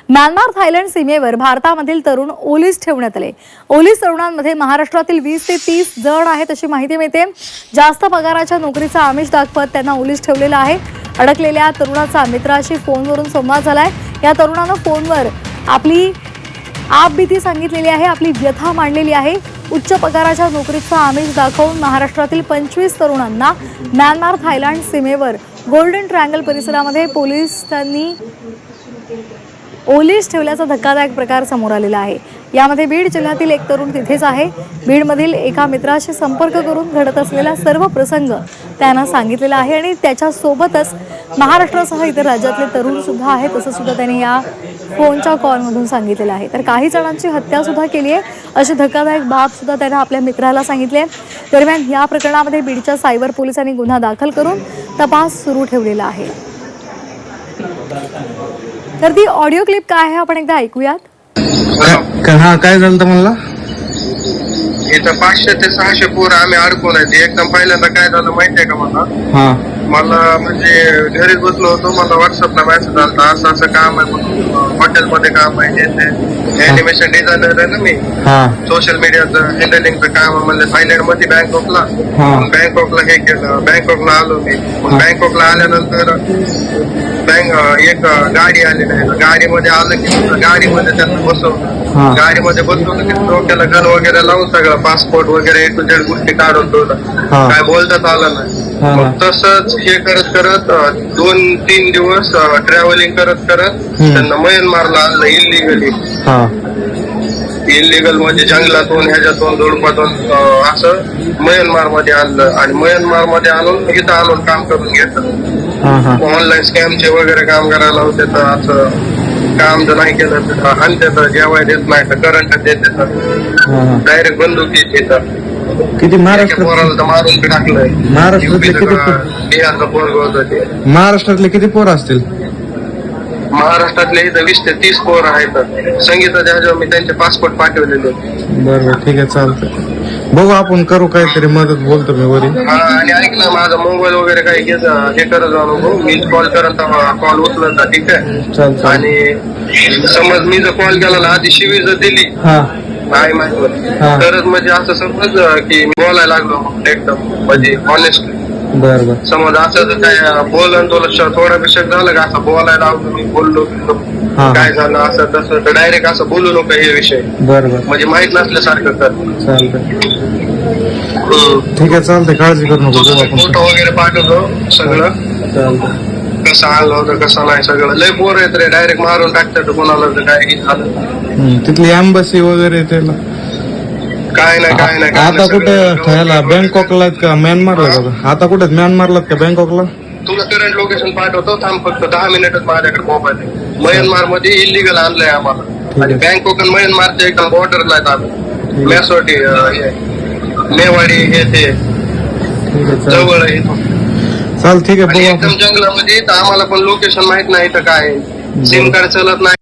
Myanmar Thailand सीमेवर भारतामधील तरुण ओलीस ठेवण्यात आले। ओलीस तरुणांमध्ये महाराष्ट्रातील 20 ते 30 जण आहेत अशी माहिती मिळते। जास्त पगाराच्या नोकरीचा आमिष दाखवत त्यांना ओलीस ठेवलेला आहे। अडकलेल्या तरुणाचा मित्राशी फोनवरून संवाद झालाय। या तरुणानं फोनवर आपली आपबीती सांगितलेली आहे, आपली व्यथा मांडलेली आहे। उच्च पगाराच्या नोकरीचा आमिष दाखवून महाराष्ट्रातील 25 तरुणांना म्यानमार थायलंड सीमेवर गोल्डन ट्रायंगल परिसरामध्ये पोलिसांनी ओलीस ठेवल्याचा धक्कादायक प्रकार समोर आलेला आहे। यामध्ये बीड जिल्ह्यातील एक तरुण तिथेच आहे। बीडमधील एका मित्राशी संपर्क करून घडत असलेला सर्व प्रसंग त्यानं सांगितलेला आहे आणि त्याच्या सोबतच महाराष्ट्रासह इतर राज्यातले तरुण सुद्धा आहेत असं सुद्धा त्याने या फोनच्या कॉलमधून सांगितलेलं आहे। तर काही जणांची हत्या सुद्धा केली आहे अशी धक्कादायक बाब सुद्धा त्याने आपल्या मित्राला सांगितले। दरम्यान या प्रकरणामध्ये बीडच्या सायबर पोलिसांनी गुन्हा दाखल करून तपास सुरू ठेवलेला आहे। तर ती ऑडिओ क्लिप काय आहे आपण एकदा ऐकूयात। हा, काय झालं तर म्हणला इथं 500 ते 600 पोरं आम्ही अडकून आहे। एकदम पहिल्यांदा काय झालं माहितीये का मला म्हणजे घरीच बसलो होतो, मला व्हॉट्सअपला मेसेज आला असं असं काम आहे म्हणून, हॉटेलमध्ये काम आहे, ऍनिमेशन डिझायनर आहे ना मी, सोशल मीडियाचं हँडलिंगचं काम आहे म्हणलं थायलंड मध्ये बँकॉकला हे केलं। बँकॉकला आलो मी। बँकॉकला आल्यानंतर एक गाडी आलेली आहे, गाडीमध्ये आलं की गाडीमध्ये त्यांना बसवलं, गाडीमध्ये बसवलं की डोक्याला गन वगैरे लावून सगळं पासपोर्ट वगैरे A to Z गोष्टी काढून ठेवलं, काय बोलतात आलं नाही। मग तसंच हे करत करत 2-3 दिवस ट्रॅव्हलिंग करत त्यांना म्यानमारला आणलं इलिगल म्हणजे जंगलातून ह्याच्यातून झुडपातून असं म्यानमार मध्ये आणलं आणि म्यानमार मध्ये आणून इथं आणून काम करून घेतलं। ऑनलाईन स्कॅमचे वगैरे काम करायला होते, तर असं काम जर नाही केलं तर हाणतात, जेवाय देत नाही तर करंट देत डायरेक्ट बंदुकी देतात। किती पोराला तर मारून टाकलंय। महाराष्ट्रातले किती बिहारचं पोरग होतं ते। महाराष्ट्रातले किती पोरं असतील? महाराष्ट्रातले इथं 20 ते 30 पोरं आहेत। संगीताच्या ह्याच्यावर मी त्यांचे पासपोर्ट पाठवलेले। बरोबर, ठीक आहे, चालतंय, बघू आपण करू काहीतरी मदत, बोलतो मी वरी। आणि ऐक ना, माझा मोबाईल वगैरे काही हे करत जाऊ नको, मी कॉल करत कॉल उचलत जा, ठीक आहे? चालतं। आणि समज मी जर कॉल केला ना, आधी शिवी जर दिली नाही माहिती तरच म्हणजे असं समज की बोलायला लागलो एकदम म्हणजे ऑनेस्ट। बरोबर, समज असं जर काय बोलन तुला थोडा विषय झालं का असं बोलायला लागलो, मी बोललो काय झालं असं तसं, तर डायरेक्ट असं बोलू नको हे विषय, बरोबर, म्हणजे माहित नसल्यासारखं कर। चालतंय, ठीक आहे, चालतंय, काळजी करू नको, फोटो वगैरे पाठवतो सगळं, चालतंय, कसं आलं होतं कसं नाही सगळं। लय पोर येत रे, डायरेक्ट मारून टाकतात कोणाला तर काय झालं। तिथली एम्बसी वगैरे त्याला काय नाही आता कुठे ठायला बँकॉकला का म्यानमारला का? आता कुठे म्यानमारला का बँकॉकला? तुला करंट लोकेशन पाठवतो, थांब फक्त 10 मिनिटच माझ्याकडे मोबाईल आहे। म्यानमार मध्ये इलिगल आणलंय आम्हाला आणि बँकॉक आणि म्यानमारच्या एका बॉर्डरला आहेत आम्ही, मेसोटी मेवाडी हे ते जवळ आहे इथून। चाल, ठीक आहे, एकदम जंगलामध्ये, तर आम्हाला पण लोकेशन माहित नाही तर काय सिम कार्ड चलत नाही।